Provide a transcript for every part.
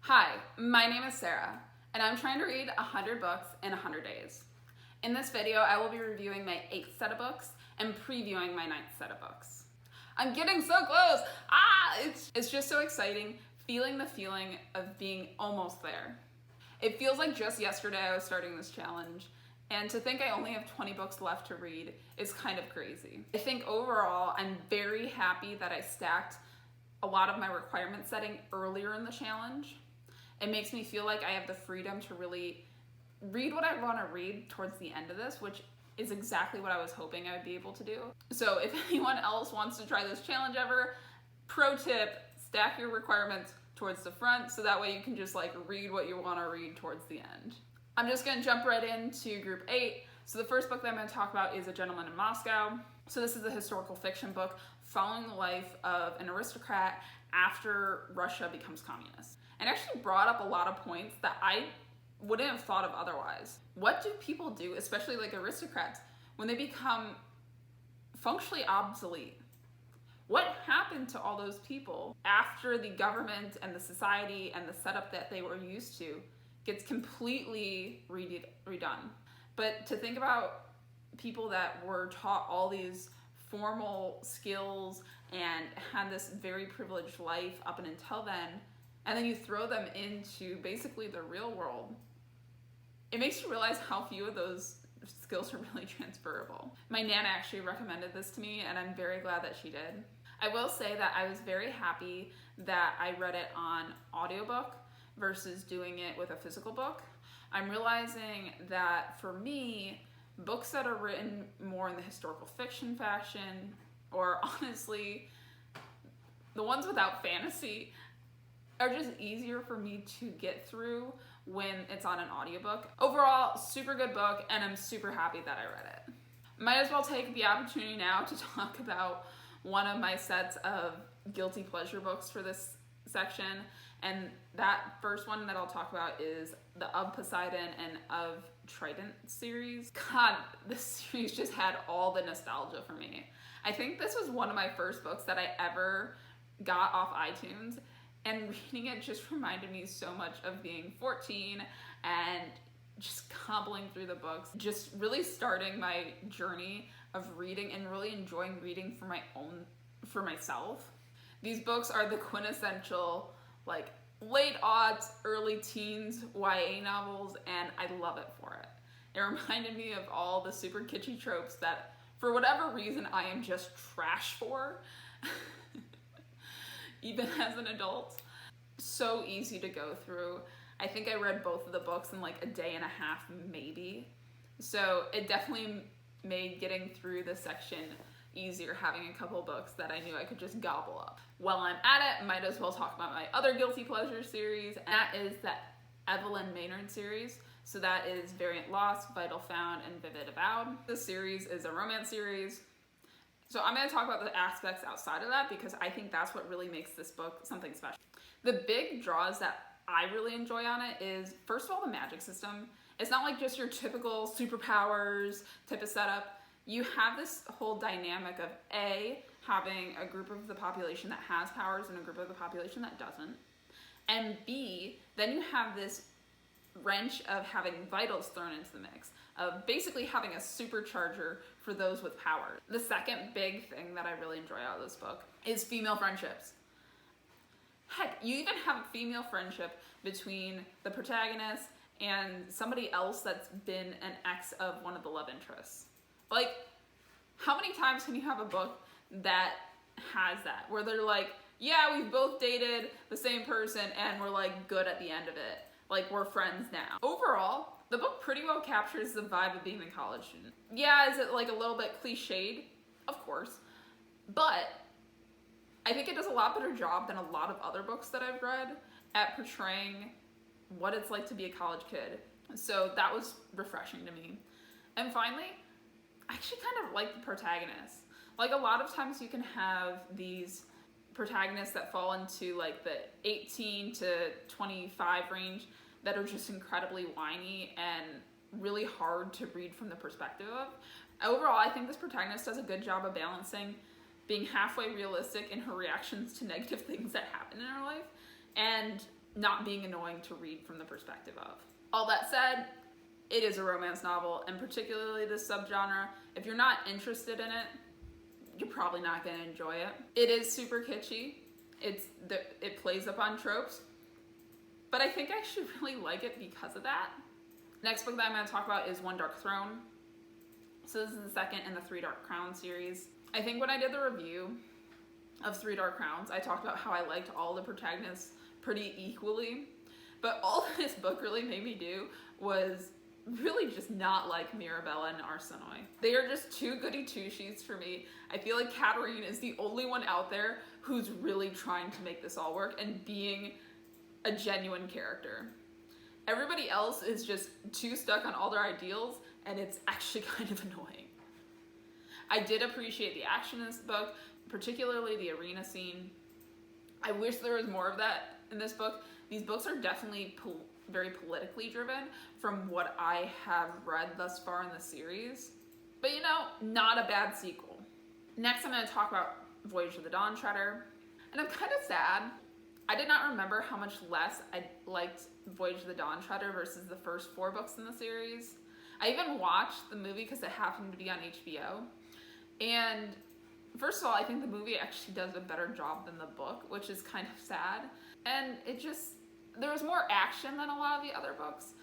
Hi, my name is Sarah, and I'm trying to read 100 books in 100 days. In this video, I will be reviewing my 8th set of books and previewing my 9th set of books. I'm getting so close! It's just so exciting, feeling the feeling of being almost there. It feels like just yesterday I was starting this challenge, and to think I only have 20 books left to read is kind of crazy. I think overall, I'm very happy that I stacked a lot of my requirement setting earlier in the challenge. It makes me feel like I have the freedom to really read what I want to read towards the end of this, which is exactly what I was hoping I would be able to do. So if anyone else wants to try this challenge ever, pro tip, stack your requirements towards the front so that way you can just read what you want to read towards the end. I'm just going to jump right into group 8. So the first book that I'm going to talk about is A Gentleman in Moscow. So this is a historical fiction book following the life of an aristocrat after Russia becomes communist. And actually brought up a lot of points that I wouldn't have thought of otherwise. What do people do, especially aristocrats, when they become functionally obsolete? What happened to all those people after the government and the society and the setup that they were used to gets completely redone? But to think about people that were taught all these formal skills and had this very privileged life up and until then, and then you throw them into basically the real world, it makes you realize how few of those skills are really transferable. My Nana actually recommended this to me, and I'm very glad that she did. I will say that I was very happy that I read it on audiobook versus doing it with a physical book. I'm realizing that for me, books that are written more in the historical fiction fashion, or honestly, the ones without fantasy, are just easier for me to get through when it's on an audiobook. Overall, super good book, and I'm super happy that I read it. Might as well take the opportunity now to talk about one of my sets of guilty pleasure books for this section, and that first one that I'll talk about is the Of Poseidon and Of Trident series. God, this series just had all the nostalgia for me. I think this was one of my first books that I ever got off iTunes, and reading it just reminded me so much of being 14 and just cobbling through the books, just really starting my journey of reading and really enjoying reading for myself. These books are the quintessential late aughts, early teens YA novels, and I love it for it. It reminded me of all the super kitschy tropes that, for whatever reason, I am just trash for, even as an adult. So easy to go through. I think I read both of the books in a day and a half, maybe. So it definitely made getting through this section easier, having a couple books that I knew I could just gobble up. While I'm at it, might as well talk about my other guilty pleasure series, and that is the Evelyn Maynard series. So that is Variant Lost, Vital Found, and Vivid Avowed. This series is a romance series. So I'm going to talk about the aspects outside of that because I think that's what really makes this book something special. The big draws that I really enjoy on it is, first of all, the magic system. It's not like just your typical superpowers type of setup. You have this whole dynamic of having a group of the population that has powers and a group of the population that doesn't. And B, then you have this wrench of having vitals thrown into the mix, of basically having a supercharger for those with power. The second big thing that I really enjoy out of this book is female friendships. Heck, you even have a female friendship between the protagonist and somebody else that's been an ex of one of the love interests. How many times can you have a book that has that, where they're yeah, we've both dated the same person and we're good at the end of it. We're friends now. Overall, the book pretty well captures the vibe of being a college student. Yeah, is it a little bit cliched? Of course. But I think it does a lot better job than a lot of other books that I've read at portraying what it's like to be a college kid. So that was refreshing to me. And finally, I actually kind of like the protagonist. A lot of times you can have these protagonists that fall into the 18 to 25 range that are just incredibly whiny and really hard to read from the perspective of. Overall, I think this protagonist does a good job of balancing being halfway realistic in her reactions to negative things that happen in her life and not being annoying to read from the perspective of. All that said, it is a romance novel, and particularly this subgenre, if you're not interested in it, you're probably not going to enjoy it. It is super kitschy. It plays up on tropes, but I think I should really like it because of that. Next book that I'm going to talk about is One Dark Throne. So this is the second in the Three Dark Crowns series. I think when I did the review of Three Dark Crowns, I talked about how I liked all the protagonists pretty equally, but all this book really made me do was really just not like Mirabella and Arsinoe. They are just too goody two-shoes for me. I feel like Katarine is the only one out there who's really trying to make this all work and being a genuine character. Everybody else is just too stuck on all their ideals, and it's actually kind of annoying. I did appreciate the action in this book, particularly the arena scene. I wish there was more of that in this book. These books are definitely very politically driven from what I have read thus far in the series. But you know, not a bad sequel. Next I'm going to talk about Voyage of the Dawn Treader. And I'm kind of sad. I did not remember how much less I liked Voyage of the Dawn Treader versus the first 4 books in the series. I even watched the movie because it happened to be on HBO. And first of all, I think the movie actually does a better job than the book, which is kind of sad. And there was more action than a lot of the other books,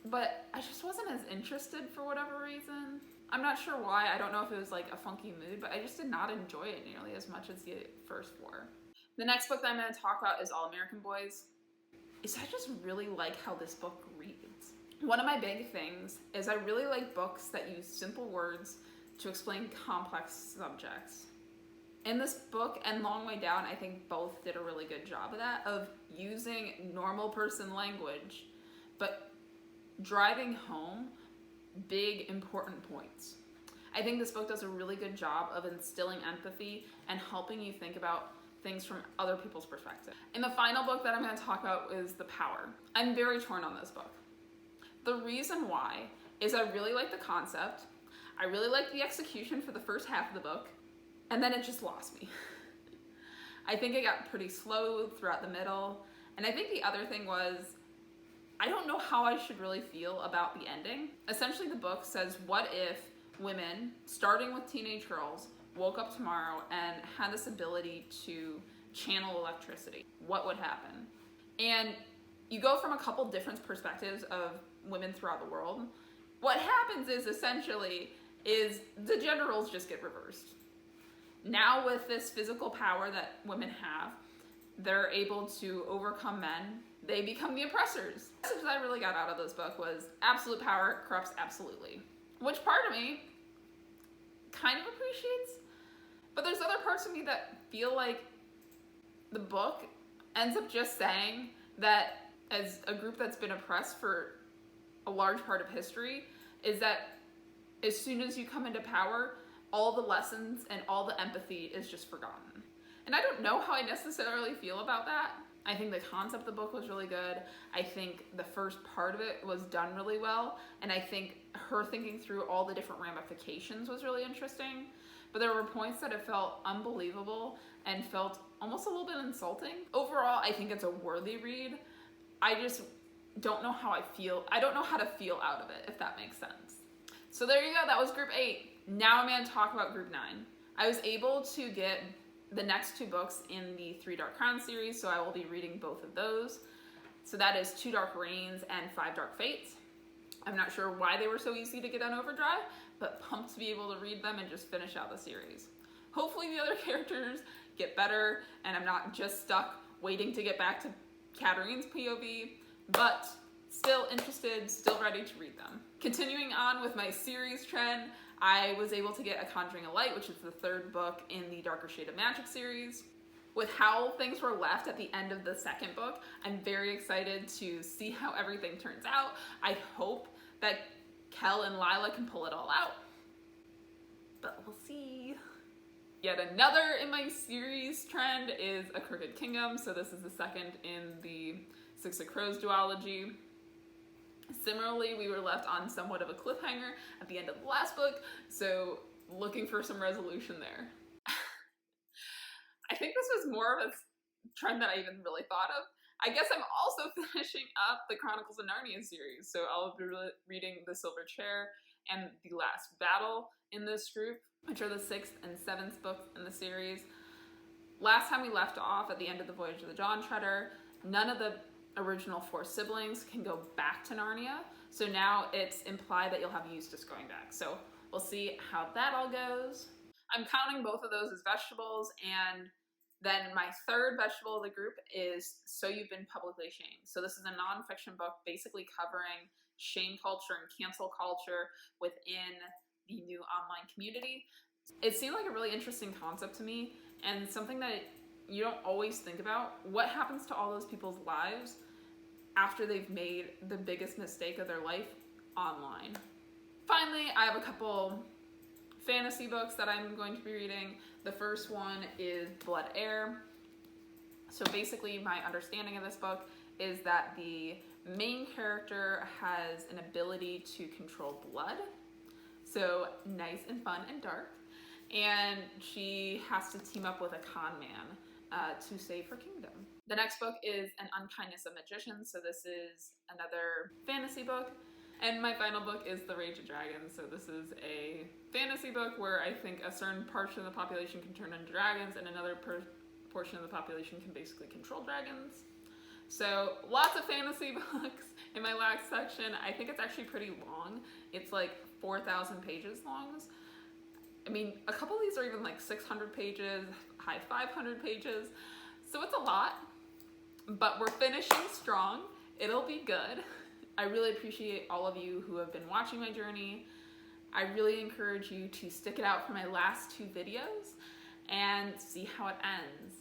but I just wasn't as interested for whatever reason. I'm not sure why. I don't know if it was like a funky mood, but I just did not enjoy it nearly as much as the first 4. The next book that I'm going to talk about is All American Boys. I just really like how this book reads. One of my big things is I really like books that use simple words to explain complex subjects. In this book and Long Way Down, I think both did a really good job of that, of using normal person language, but driving home big, important points. I think this book does a really good job of instilling empathy and helping you think about things from other people's perspective. And the final book that I'm going to talk about is The Power. I'm very torn on this book. The reason why is I really like the concept. I really like the execution for the first half of the book, and then it just lost me. I think it got pretty slow throughout the middle, and I think the other thing was, I don't know how I should really feel about the ending. Essentially, the book says, what if women, starting with teenage girls, woke up tomorrow and had this ability to channel electricity? What would happen? And you go from a couple different perspectives of women throughout the world. What happens is essentially the gender roles just get reversed. Now with this physical power that women have, they're able to overcome men. They become the oppressors. The message that I really got out of this book was absolute power corrupts absolutely, which part of me kind of appreciates, but there's other parts of me that feel like the book ends up just saying that as a group that's been oppressed for a large part of history, is that as soon as you come into power, all the lessons and all the empathy is just forgotten. And I don't know how I necessarily feel about that. I think the concept of the book was really good. I think the first part of it was done really well. And I think her thinking through all the different ramifications was really interesting. But there were points that it felt unbelievable and felt almost a little bit insulting. Overall, I think it's a worthy read. I just don't know how I feel. I don't know how to feel out of it, if that makes sense. So there you go, that was group 8. Now I'm going to talk about group 9. I was able to get the next 2 books in the Three Dark Crowns series, so I will be reading both of those. So that is 2 Dark Reigns and 5 Dark Fates. I'm not sure why they were so easy to get on overdrive, but pumped to be able to read them and just finish out the series. Hopefully the other characters get better and I'm not just stuck waiting to get back to Katarine's POV, but still interested, still ready to read them. Continuing on with my series trend, I was able to get A Conjuring of Light, which is the 3rd book in the Darker Shade of Magic series. With how things were left at the end of the 2nd book, I'm very excited to see how everything turns out. I hope that Kel and Lila can pull it all out, but we'll see. Yet another in my series trend is A Crooked Kingdom, so this is the 2nd in the Six of Crows duology. Similarly, we were left on somewhat of a cliffhanger at the end of the last book, so looking for some resolution there. I think this was more of a trend than I even really thought of. I guess I'm also finishing up the Chronicles of Narnia series, so I'll be reading The Silver Chair and The Last Battle in this group, which are the 6th and 7th books in the series. Last time we left off at the end of the Voyage of the Dawn Treader, none of the original 4 siblings can go back to Narnia, so now it's implied that you'll have Eustace going back. So we'll see how that all goes. I'm counting both of those as vegetables, and then my third vegetable of the group is So You've Been Publicly Shamed. So this is a nonfiction book basically covering shame culture and cancel culture within the new online community. It seemed like a really interesting concept to me, and something that you don't always think about. What happens to all those people's lives after they've made the biggest mistake of their life online? Finally, I have a couple fantasy books that I'm going to be reading. The first one is Heir. So basically my understanding of this book is that the main character has an ability to control blood. So nice and fun and dark. And she has to team up with a con man to save her kingdom. The next book is An Unkindness of Magicians. So this is another fantasy book. And my final book is The Rage of Dragons. So this is a fantasy book where I think a certain portion of the population can turn into dragons and another portion of the population can basically control dragons. So lots of fantasy books in my last section. I think it's actually pretty long. It's like 4,000 pages long. I mean, a couple of these are even like 600 pages, high 500 pages. So it's a lot, but we're finishing strong. It'll be good. I really appreciate all of you who have been watching my journey. I really encourage you to stick it out for my last 2 videos and see how it ends.